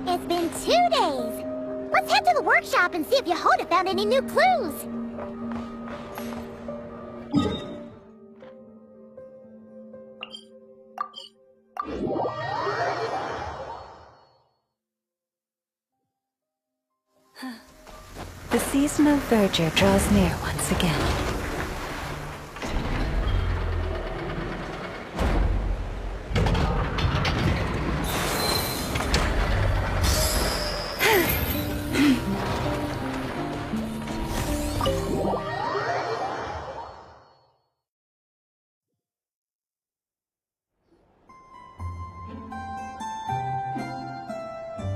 It's been 2 days. Let's head to the workshop and see if Jahoda found any new clues. The season of verdure draws near once again.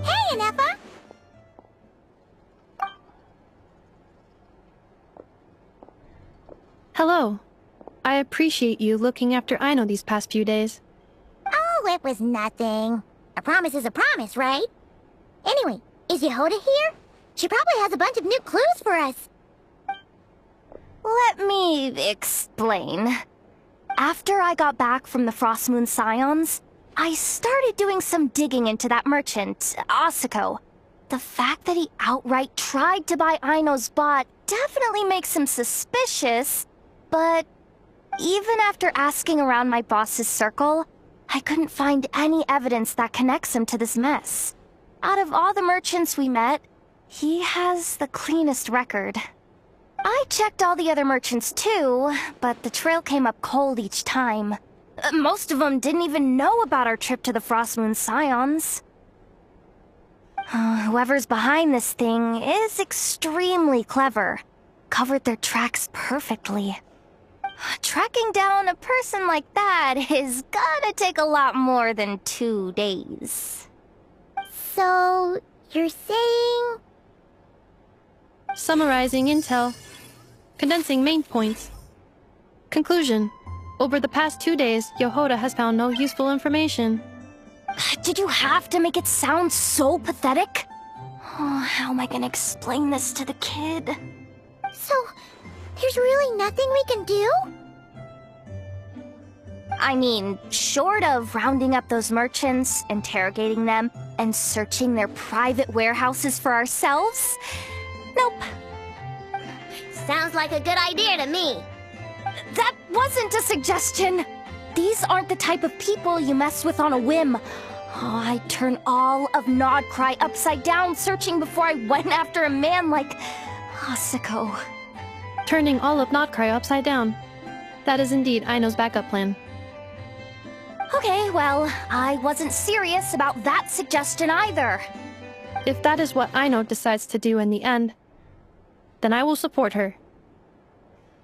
Hey, ineffa! Hello. I appreciate you looking after Aino these past few days. Oh, it was nothing. A promise is a promise, right? Anyway, is Jahoda here? She probably has a bunch of new clues for us. Let me explain. After I got back from the Frost Moon Scions, I started doing some digging into that merchant, Asako. The fact that he outright tried to buy Aino's bot definitely makes him suspicious, but even after asking around my boss's circle, I couldn't find any evidence that connects him to this mess. Out of all the merchants we met, he has the cleanest record. I checked all the other merchants too, but the trail came up cold each time. Most of them didn't even know about our trip to the Frost Moon Scions. Whoever's behind this thing is extremely clever. Covered their tracks perfectly. Tracking down a person like that is gonna take a lot more than 2 days. So, you're saying... Summarizing intel. Condensing main points. Conclusion. Over the past 2 days, Jahoda has found no useful information. Did you have to make it sound so pathetic? Oh, how am I gonna explain this to the kid? So, there's really nothing we can do? I mean, short of rounding up those merchants, interrogating them, and searching their private warehouses for ourselves? Nope. Sounds like a good idea to me. That wasn't a suggestion! These aren't the type of people you mess with on a whim. Oh, I'd turn all of nod-krai upside down searching before I went after a man like Asako. Turning all of nod-krai upside down. That is indeed Aino's backup plan. Okay, well, I wasn't serious about that suggestion either. If that is what Aino decides to do in the end, then I will support her.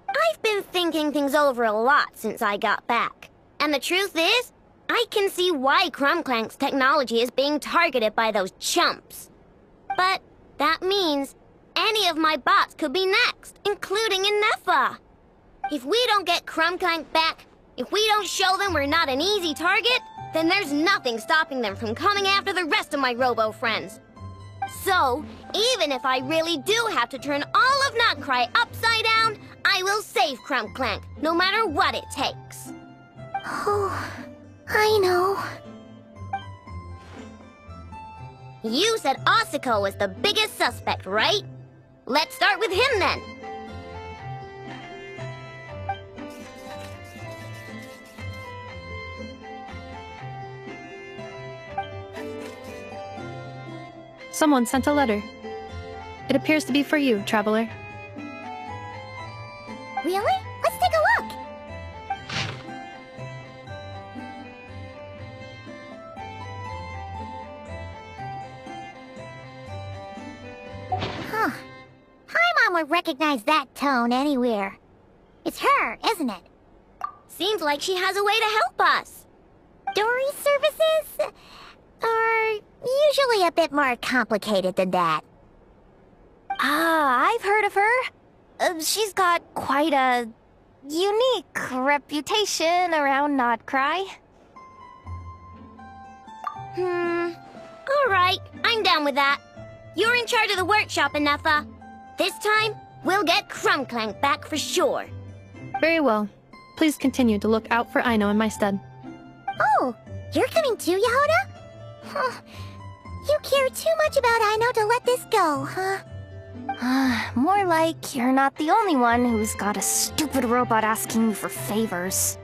I've been thinking things over a lot since I got back. And the truth is, I can see why Clink Clank's technology is being targeted by those chumps. But that means any of my bots could be next, including ineffa. If we don't get Clink Clank back, if we don't show them we're not an easy target, then there's nothing stopping them from coming after the rest of my robo friends. So, even if I really do have to turn all of nod-krai upside down, I will save Clink Clank, no matter what it takes. Oh, I know. You said Asako was the biggest suspect, right? Let's start with him then. Someone sent a letter. It appears to be for you, traveler. Really? Let's take a look. Huh. Paimon would recognize that tone anywhere. It's her, isn't it? Seems like she has a way to help us. Dori services are usually a bit more complicated than that. Ah, I've heard of her. She's got quite a unique reputation around nod-krai. Alright, I'm down with that. You're in charge of the workshop, ineffa. This time, we'll get Clink Clank back for sure. Very well. Please continue to look out for Aino in my stead. Oh, you're coming too, Jahoda? Huh. You care too much about Aino to let this go, huh? More like you're not the only one who's got a stupid robot asking you for favors.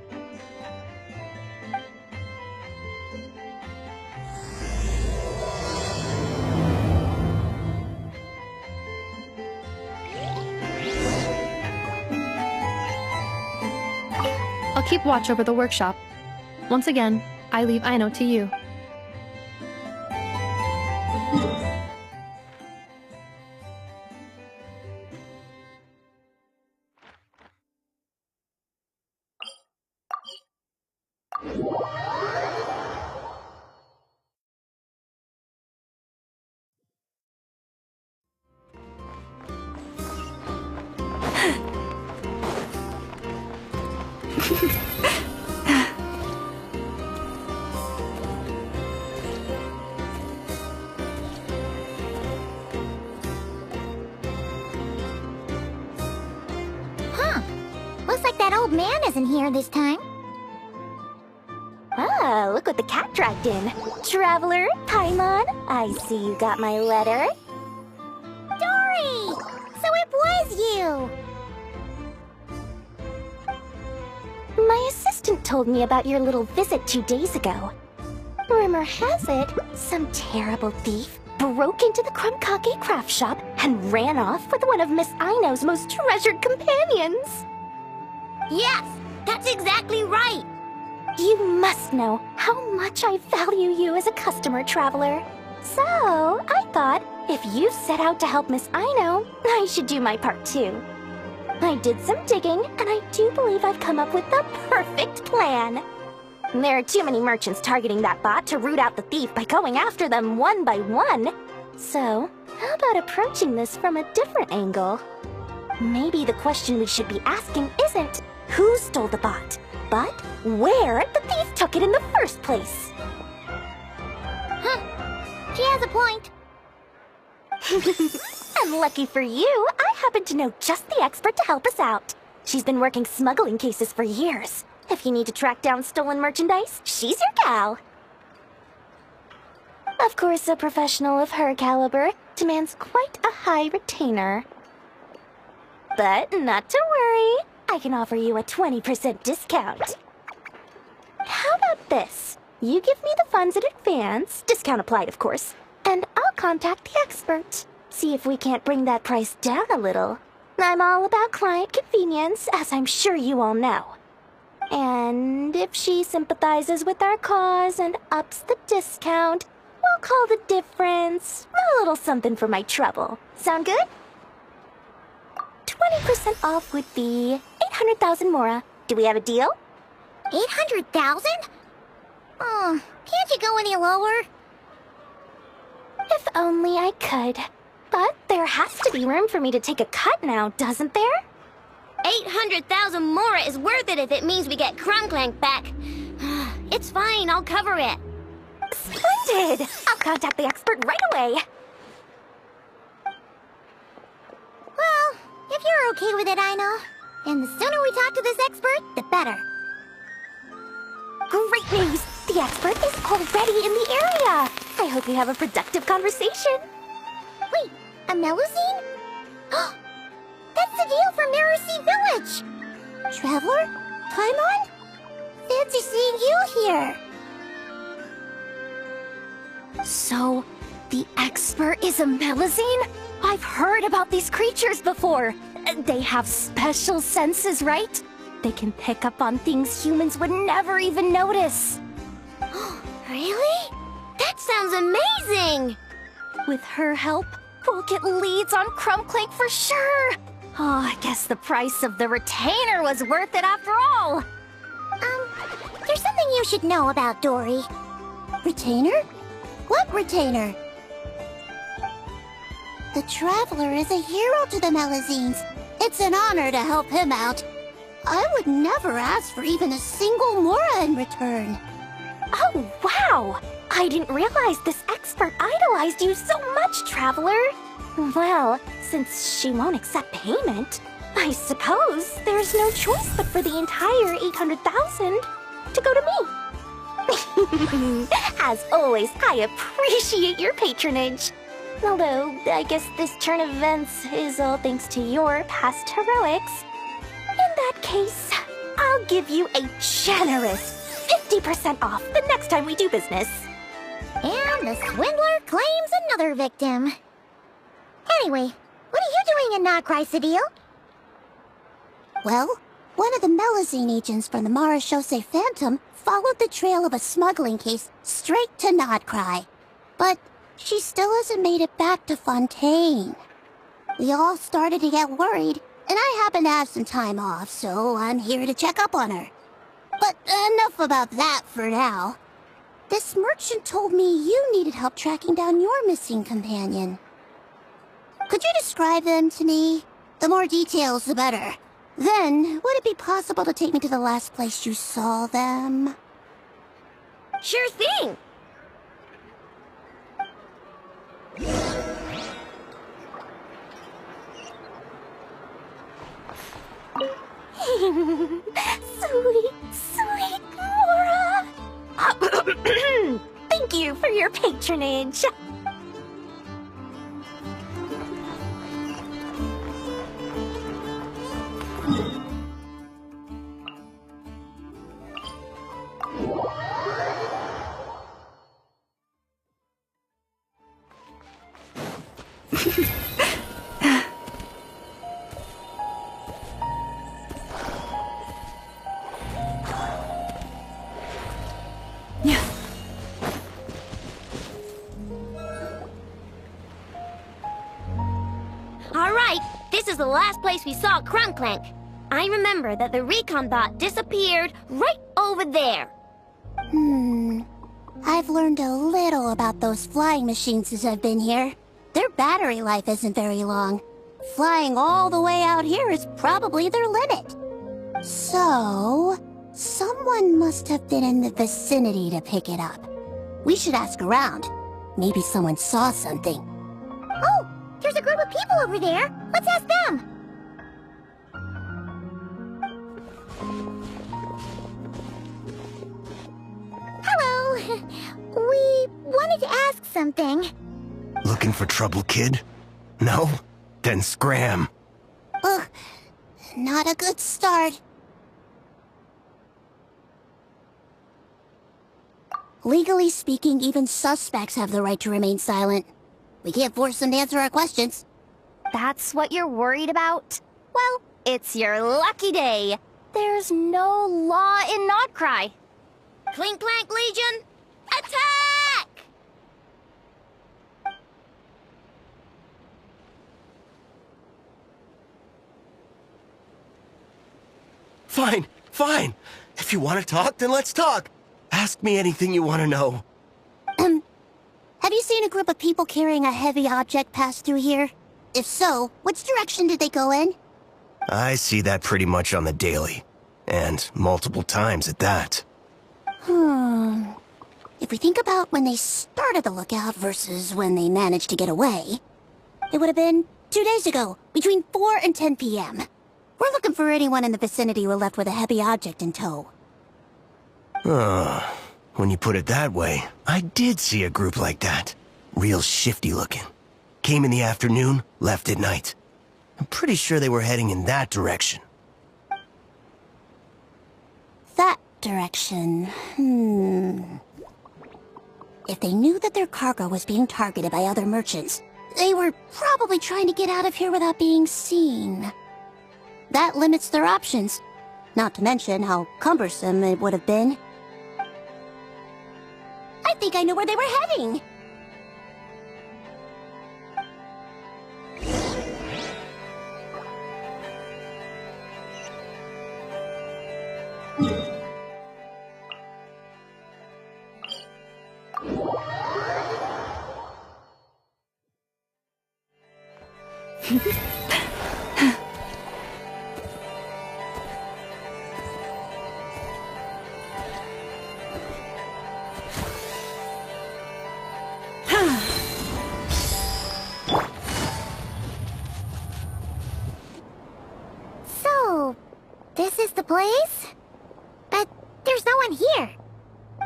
I'll keep watch over the workshop. Once again, I leave Aino to you. Looks like that old man isn't here this time. Ah, look what the cat dragged in. Traveler, Paimon, I see you got my letter. Dori! So it was you! My assistant told me about your little visit 2 days ago. Rumor has it, some terrible thief broke into the Clink craft shop and ran off with one of Miss Aino's most treasured companions. Yes, that's exactly right. You must know how much I value you as a customer, Traveler. So, I thought, if you set out to help Miss Aino, I should do my part too. I did some digging, and I do believe I've come up with the perfect plan. There are too many merchants targeting that bot to root out the thief by going after them one by one. So, how about approaching this from a different angle? Maybe the question we should be asking isn't who stole the bot, but where the thief took it in the first place. Huh. She has a point. And lucky for you, I happen to know just the expert to help us out. She's been working smuggling cases for years. If you need to track down stolen merchandise, she's your gal. Of course, a professional of her caliber demands quite a high retainer. But not to worry, I can offer you a 20% discount. How about this? You give me the funds in advance, discount applied of course, and I'll contact the expert. See if we can't bring that price down a little. I'm all about client convenience, as I'm sure you all know. And if she sympathizes with our cause and ups the discount, we'll call the difference a little something for my trouble. Sound good? 20% off would be 800,000 mora. Do we have a deal? 800,000? Oh, can't you go any lower? If only I could. But there has to be room for me to take a cut now, doesn't there? 800,000 mora is worth it if it means we get Clink Clank back. It's fine, I'll cover it. Splendid! I'll contact the expert right away. Well, if you're okay with it, Aino. And the sooner we talk to this expert, the better. Great news! The expert is already in the area! I hope you have a productive conversation. Wait, a Melusine? That's the deal from Mercy Village! Traveler? Paimon? Fancy seeing you here! So, the expert is a Melusine? I've heard about these creatures before. They have special senses, right? They can pick up on things humans would never even notice. Really? That sounds amazing! With her help, we'll get leads on Clink Clank for sure. Oh, I guess the price of the retainer was worth it after all. There's something you should know about Dori. Retainer? What retainer? The Traveler is a hero to the Melusines. It's an honor to help him out. I would never ask for even a single mora in return. Oh, wow! I didn't realize this expert idolized you so much, Traveler. Well, since she won't accept payment, I suppose there's no choice but for the entire 800,000 to go to me. As always, I appreciate your patronage. Although, I guess this turn of events is all thanks to your past heroics. In that case, I'll give you a generous 50% off the next time we do business. And the swindler claims another victim. Anyway, what are you doing in nod-krai, sedile? Well, one of the Melazine agents from the Marechaussee Phantom followed the trail of a smuggling case straight to nod-krai. But she still hasn't made it back to Fontaine. We all started to get worried, and I happen to have some time off, so I'm here to check up on her. But enough about that for now. This merchant told me you needed help tracking down your missing companion. Could you describe them to me? The more details, the better. Then, would it be possible to take me to the last place you saw them? Sure thing! Sweet, sweet Mora! Thank you for your patronage. Alright, this is the last place we saw Clink Clank. I remember that the recon bot disappeared right over there. I've learned a little about those flying machines since I've been here. Their battery life isn't very long. Flying all the way out here is probably their limit. So, someone must have been in the vicinity to pick it up. We should ask around. Maybe someone saw something. Oh, there's a group of people over there. Let's ask them. Hello. We wanted to ask something. Looking for trouble, kid? No? Then scram. Ugh, not a good start. Legally speaking, even suspects have the right to remain silent. We can't force them to answer our questions. That's what you're worried about? Well, it's your lucky day. There's no law in nod-krai. Clink Clank Legion, attack! Fine, fine. If you want to talk, then let's talk. Ask me anything you want to know. Have you seen a group of people carrying a heavy object pass through here? If so, which direction did they go in? I see that pretty much on the daily. And multiple times at that. If we think about when they started the lookout versus when they managed to get away, it would have been 2 days ago, between 4 and 10 p.m. We're looking for anyone in the vicinity who left with a heavy object in tow. When you put it that way, I did see a group like that. Real shifty looking. Came in the afternoon, left at night. I'm pretty sure they were heading in that direction. That direction, If they knew that their cargo was being targeted by other merchants, they were probably trying to get out of here without being seen. That limits their options. Not to mention how cumbersome it would have been. I think I know where they were heading. This is the place? But there's no one here.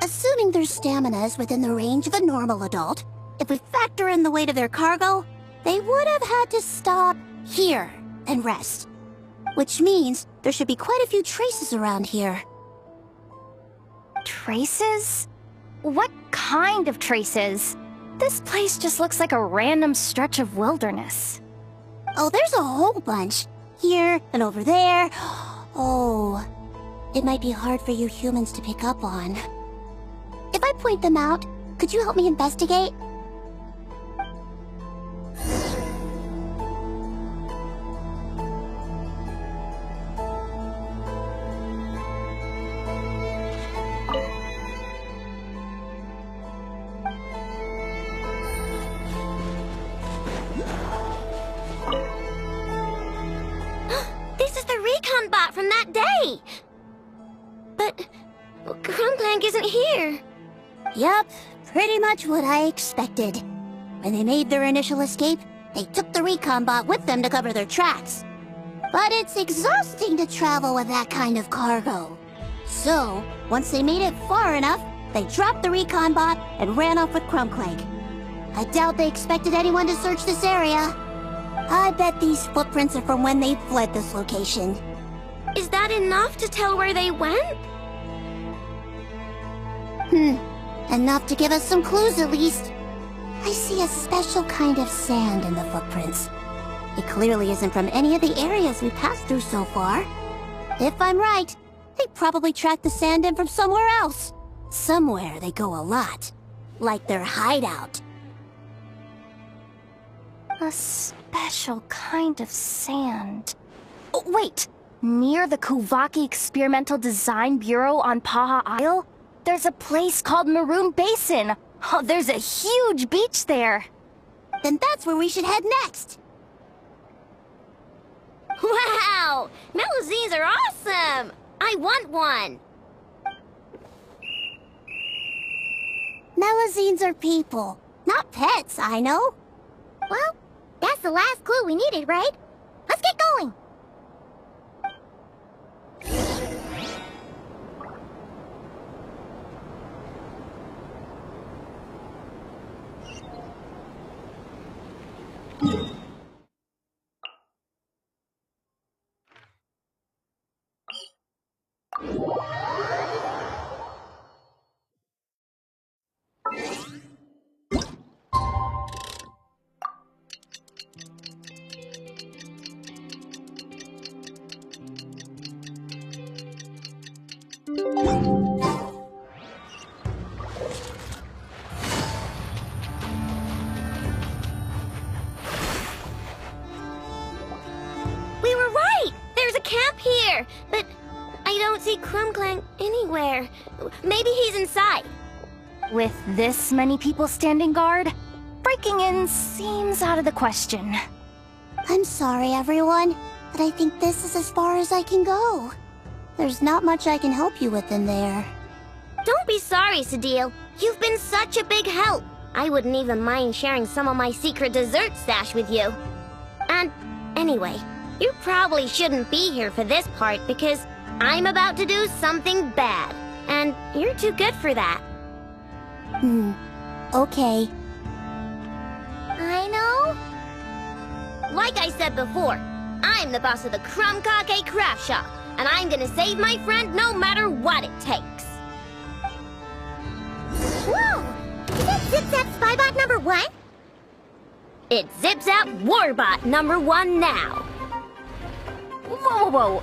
Assuming stamina is within the range of a normal adult, if we factor in the weight of their cargo, they would have had to stop here and rest. Which means there should be quite a few traces around here. Traces? What kind of traces? This place just looks like a random stretch of wilderness. Oh, there's a whole bunch. Here and over there. Oh, it might be hard for you humans to pick up on. If I point them out, could you help me investigate? This is the recon bot from that day! But Clink Clank isn't here. Yup, pretty much what I expected. When they made their initial escape, they took the recon bot with them to cover their tracks. But it's exhausting to travel with that kind of cargo. So, once they made it far enough, they dropped the recon bot and ran off with Clink Clank. I doubt they expected anyone to search this area. I bet these footprints are from when they fled this location. Is that enough to tell where they went? Enough to give us some clues at least. I see a special kind of sand in the footprints. It clearly isn't from any of the areas we passed through so far. If I'm right, they probably tracked the sand in from somewhere else. Somewhere they go a lot. Like their hideout. A special kind of sand. Oh, wait! Near the Kuvaki Experimental Design Bureau on Paha Isle, there's a place called Maroon Basin. Oh, there's a huge beach there. Then that's where we should head next. Wow! Melusines are awesome! I want one! Melusines are people, not pets, I know. Well, that's the last clue we needed, right? Let's get going! We were right! There's a camp here! But I don't see Clink Clank anywhere. Maybe he's inside. With this many people standing guard, breaking in seems out of the question. I'm sorry, everyone, but I think this is as far as I can go. There's not much I can help you with in there. Don't be sorry, Sedile. You've been such a big help. I wouldn't even mind sharing some of my secret dessert stash with you. And anyway, you probably shouldn't be here for this part because I'm about to do something bad. And you're too good for that. Okay. I know. Like I said before, I'm the boss of the Krumkake Craft Shop, and I'm gonna save my friend no matter what it takes. Whoa! Is that Zip-Zap Spybot number 1? It's Zip-Zap Warbot number 1 now. Whoa, whoa, whoa.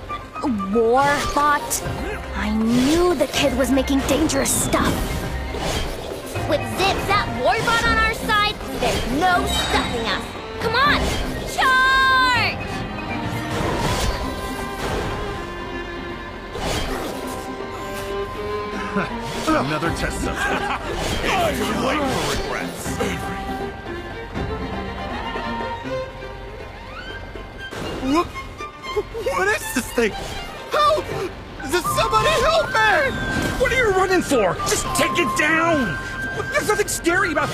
Warbot? I knew the kid was making dangerous stuff. With Zip-Zap Warbot on our side, there's no stopping us. Come on, charge! Another test subject. It's too late for regrets. What is this thing? Help! Does somebody help me? What are you running for? Just take it down! There's nothing scary about...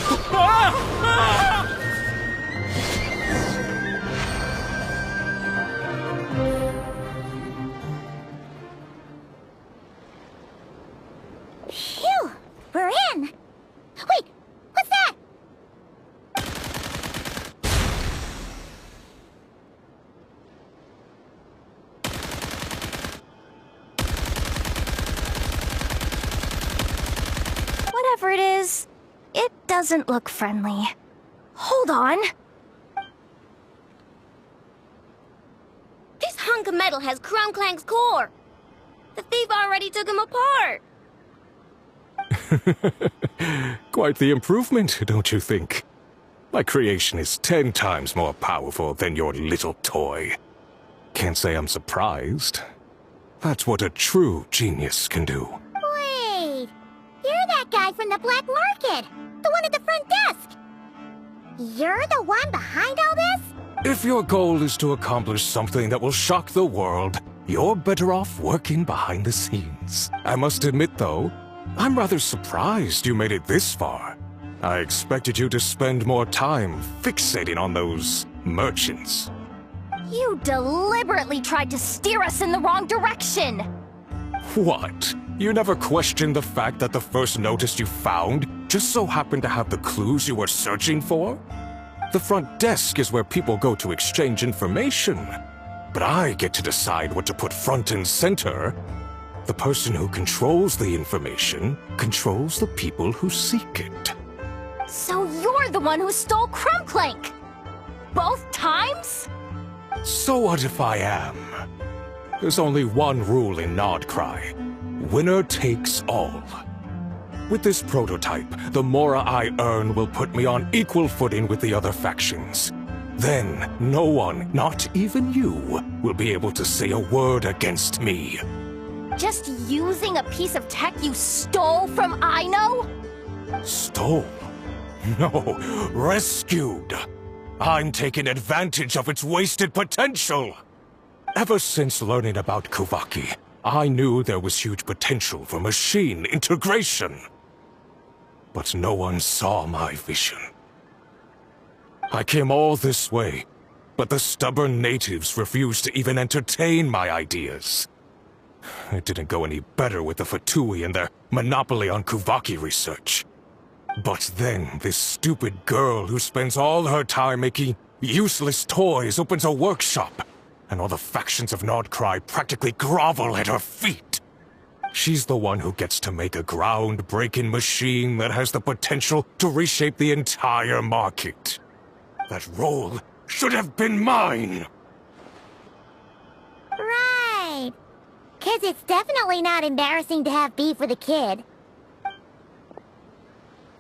Phew! We're in! doesn't look friendly. Hold on. This hunk of metal has Clink Clank's core. The thief already took him apart. Quite the improvement, don't you think? My creation is 10 times more powerful than your little toy. Can't say I'm surprised. That's what a true genius can do. Wait, you're that guy from the black market, the one at the front desk. You're the one behind all this? If your goal is to accomplish something that will shock the world, you're better off working behind the scenes. I must admit, though, I'm rather surprised you made it this far. I expected you to spend more time fixating on those merchants. You deliberately tried to steer us in the wrong direction! What? You never questioned the fact that the first notice you found just so happened to have the clues you were searching for? The front desk is where people go to exchange information. But I get to decide what to put front and center. The person who controls the information controls the people who seek it. So you're the one who stole Clink Clank! Both times? So what if I am? There's only one rule in nod-krai. Winner takes all. With this prototype, the mora I earn will put me on equal footing with the other factions. Then, no one, not even you, will be able to say a word against me. Just using a piece of tech you stole from Aino? Stole? No, rescued. I'm taking advantage of its wasted potential. Ever since learning about Kuvaki, I knew there was huge potential for machine integration. But no one saw my vision. I came all this way, but the stubborn natives refused to even entertain my ideas. It didn't go any better with the Fatui and their monopoly on Kuvaki research. But then, this stupid girl who spends all her time making useless toys opens a workshop, and all the factions of nod-krai practically grovel at her feet. She's the one who gets to make a ground-breaking machine that has the potential to reshape the entire market. That role should have been mine! Right. 'Cause it's definitely not embarrassing to have beef with a kid.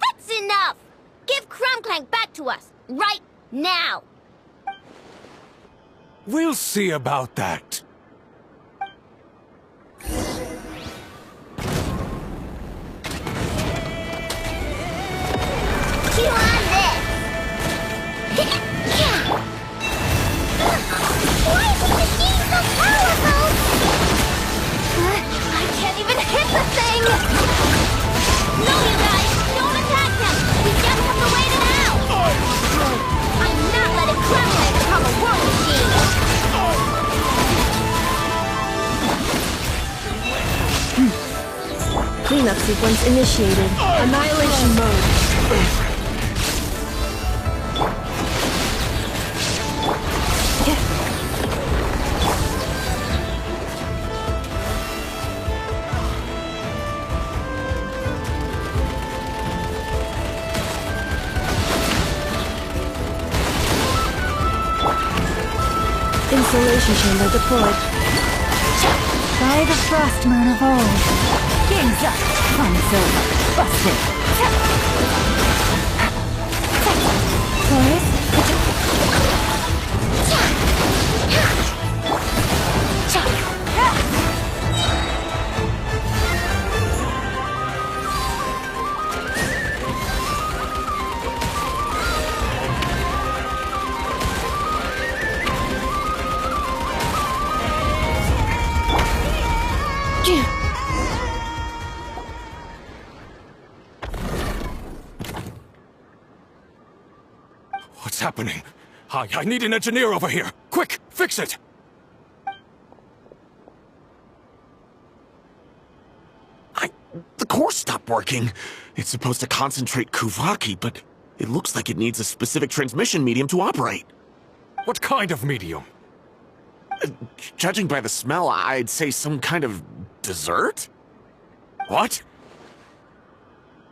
That's enough! Give Clink Clank back to us, right now! We'll see about that. Chew on this! Why is this machine so powerful? I can't even hit the thing! No, you guys! Don't attack him! We just have to wait it out! I'm not letting Clink Clank become a war machine! Cleanup sequence initiated. Annihilation mode. Insulation chamber deployed. By the frost moon of old. Game's up. Fun's over. Busted. Chorus. What's happening? I need an engineer over here! Quick, fix it! The core stopped working. It's supposed to concentrate Kuvaki, but it looks like it needs a specific transmission medium to operate. What kind of medium? Judging by the smell, I'd say some kind of dessert? What?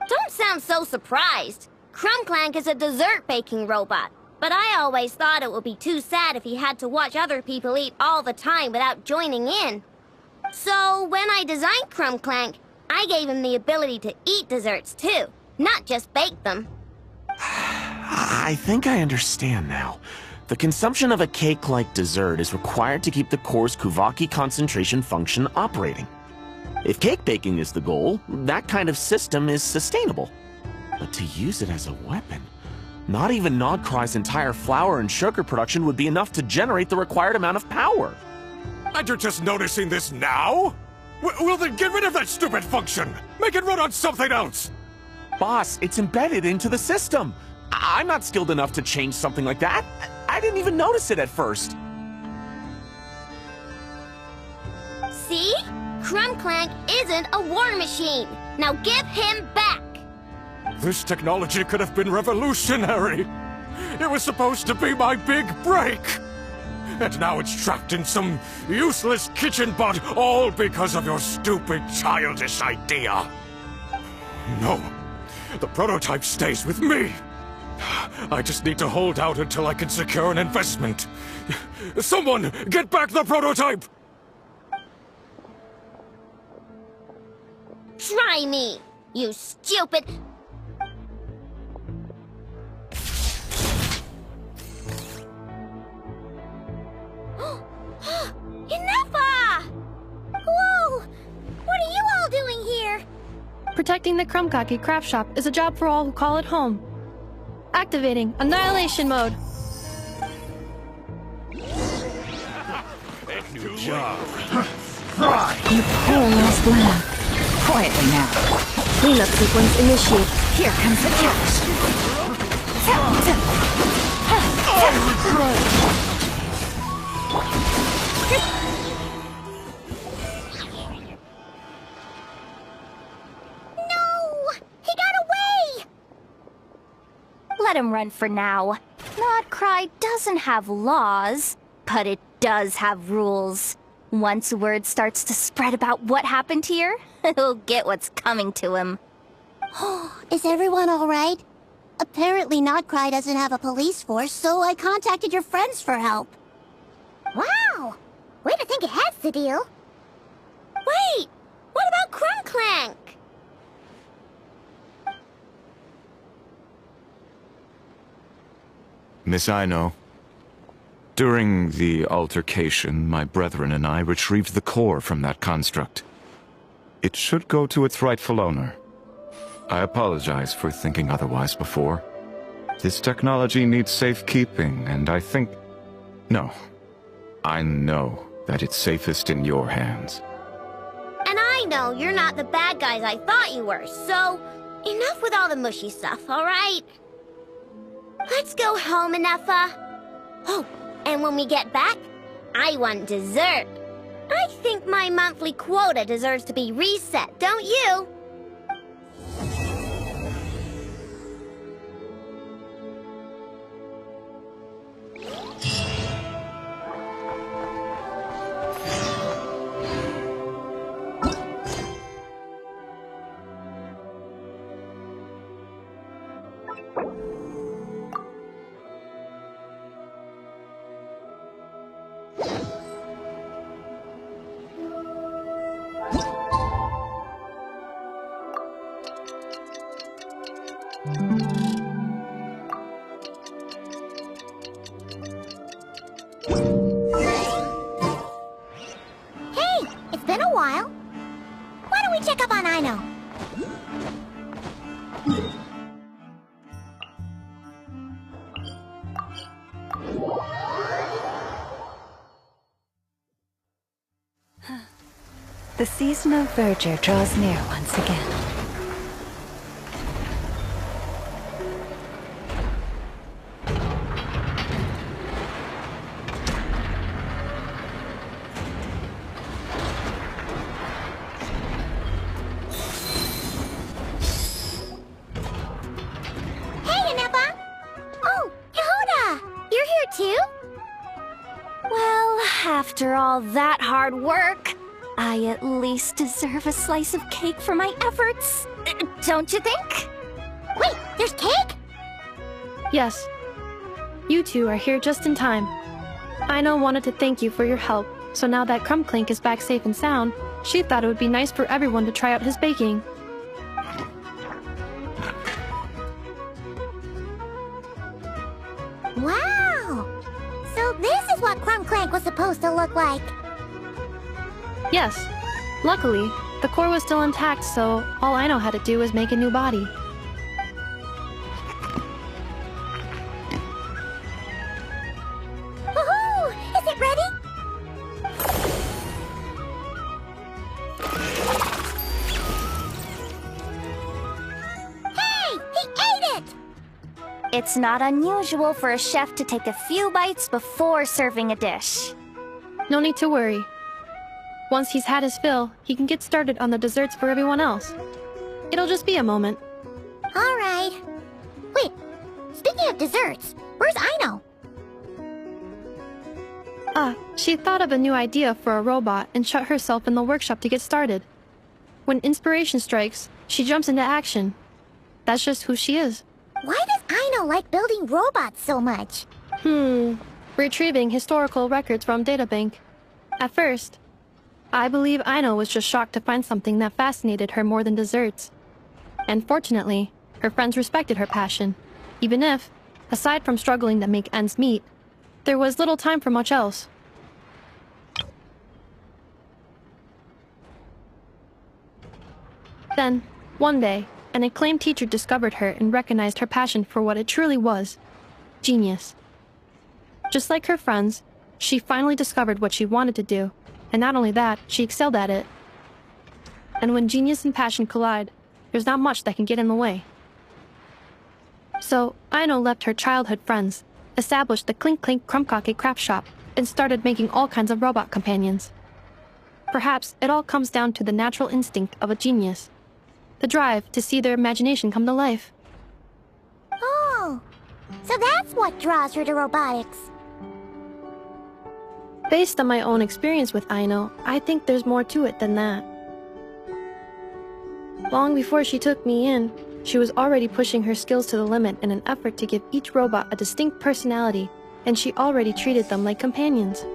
Don't sound so surprised. Clink Clank is a dessert baking robot, but I always thought it would be too sad if he had to watch other people eat all the time without joining in. So when I designed Clink Clank, I gave him the ability to eat desserts too, not just bake them. I think I understand now. The consumption of a cake-like dessert is required to keep the core's Kuvaki concentration function operating. If cake baking is the goal, that kind of system is sustainable. But to use it as a weapon, not even nod-krai's entire flour and sugar production would be enough to generate the required amount of power. And you're just noticing this now? Well then get rid of that stupid function! Make it run on something else! Boss, it's embedded into the system. I'm not skilled enough to change something like that. I didn't even notice it at first. See? Clink Clank isn't a war machine. Now give him back! This technology could have been revolutionary. It was supposed to be my big break. And now it's trapped in some useless kitchen bot, all because of your stupid, childish idea. No, the prototype stays with me. I just need to hold out until I can secure an investment. Someone, get back the prototype! Try me, you stupid... Ineffa! Whoa! What are you all doing here? Protecting the Krumkaki craft shop is a job for all who call it home. Activating Annihilation Mode. Good job. You poor lost lamb. Quietly now. Cleanup sequence initiate. Here comes the catch. No! He got away! Let him run for now. Nod-krai doesn't have laws, but it does have rules. Once word starts to spread about what happened here, he'll get what's coming to him. Is everyone all right? Apparently nod-krai doesn't have a police force, so I contacted your friends for help. Wow! Way to think ahead, Sedile. Wait! What about Clink Clank? Miss Aino, during the altercation, my brethren and I retrieved the core from that construct. It should go to its rightful owner. I apologize for thinking otherwise before. This technology needs safekeeping, and I think... No. I know that it's safest in your hands. And I know you're not the bad guys I thought you were, so... enough with all the mushy stuff, alright? Let's go home, Ineffa. Oh, and when we get back, I want dessert. I think my monthly quota deserves to be reset, don't you? Hey, it's been a while. Why don't we check up on Aino? The season of verdure draws near once again. Hey, Ineffa! Oh, jahoda! You're here too? Well, after all that hard work, I at least deserve a slice of cake for my efforts. Don't you think? Wait, there's cake? Yes. You two are here just in time. Aino wanted to thank you for your help, so now that Clink Clank is back safe and sound, she thought it would be nice for everyone to try out his baking. Wow! So this is what Clink Clank was supposed to look like. Yes. Luckily, the core was still intact, so all Aino had to do was make a new body. Woohoo! Is it ready? Hey! He ate it! It's not unusual for a chef to take a few bites before serving a dish. No need to worry. Once he's had his fill, he can get started on the desserts for everyone else. It'll just be a moment. Alright. Wait, speaking of desserts, where's Aino? She thought of a new idea for a robot and shut herself in the workshop to get started. When inspiration strikes, she jumps into action. That's just who she is. Why does Aino like building robots so much? Retrieving historical records from databank. At first, I believe Aino was just shocked to find something that fascinated her more than desserts. And fortunately, her friends respected her passion, even if, aside from struggling to make ends meet, there was little time for much else. Then, one day, an acclaimed teacher discovered her and recognized her passion for what it truly was: genius. Just like her friends, she finally discovered what she wanted to do, and not only that, she excelled at it. And when genius and passion collide, there's not much that can get in the way. So, Aino left her childhood friends, established the Clink Clank Krumkake craft shop, and started making all kinds of robot companions. Perhaps it all comes down to the natural instinct of a genius. The drive to see their imagination come to life. Oh, so that's what draws her to robotics. Based on my own experience with Aino, I think there's more to it than that. Long before she took me in, she was already pushing her skills to the limit in an effort to give each robot a distinct personality, and she already treated them like companions.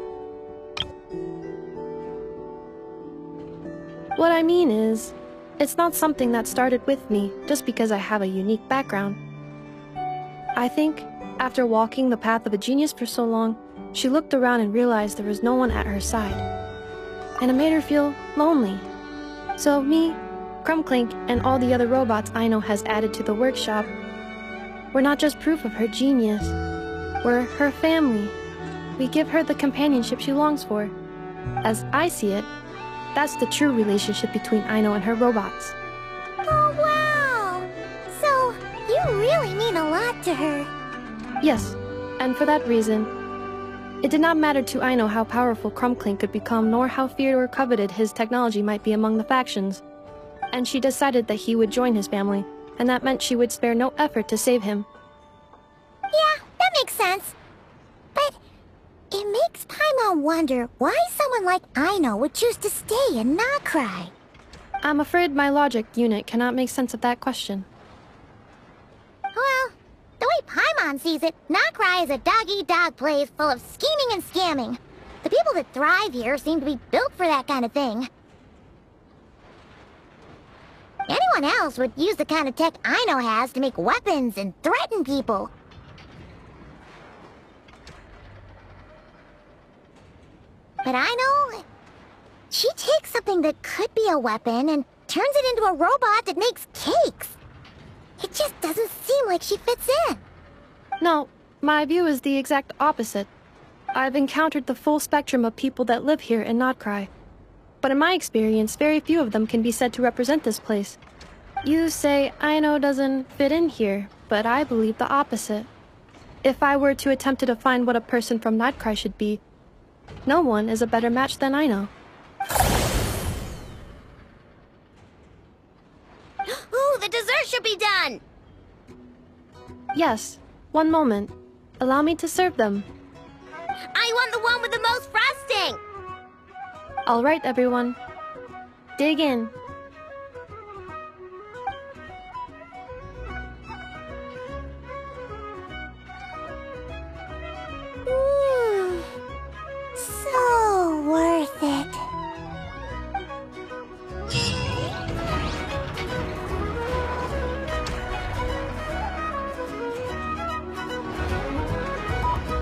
What I mean is, it's not something that started with me just because I have a unique background. I think, after walking the path of a genius for so long, she looked around and realized there was no one at her side. And it made her feel lonely. So me, Clink Clank, and all the other robots Aino has added to the workshop, we're not just proof of her genius. We're her family. We give her the companionship she longs for. As I see it, that's the true relationship between Aino and her robots. Oh, wow! So, you really mean a lot to her. Yes, and for that reason, it did not matter to Aino how powerful Clink Clank could become, nor how feared or coveted his technology might be among the factions. And she decided that he would join his family, and that meant she would spare no effort to save him. Yeah, that makes sense. But it makes Paimon wonder why someone like Aino would choose to stay in nod-krai. I'm afraid my logic unit cannot make sense of that question. Well, the way Paimon sees it, nod-krai is a dog-eat-dog place full of scheming and scamming. The people that thrive here seem to be built for that kind of thing. Anyone else would use the kind of tech Aino has to make weapons and threaten people. But Aino, she takes something that could be a weapon and turns it into a robot that makes cakes. It just doesn't seem like she fits in. No, my view is the exact opposite. I've encountered the full spectrum of people that live here in nod-krai. But in my experience, very few of them can be said to represent this place. You say Aino doesn't fit in here, but I believe the opposite. If I were to attempt to define what a person from nod-krai should be, no one is a better match than Aino. Ooh, the dessert should be done! Yes, one moment. Allow me to serve them. I want the one with the most frosting! All right, everyone. Dig in.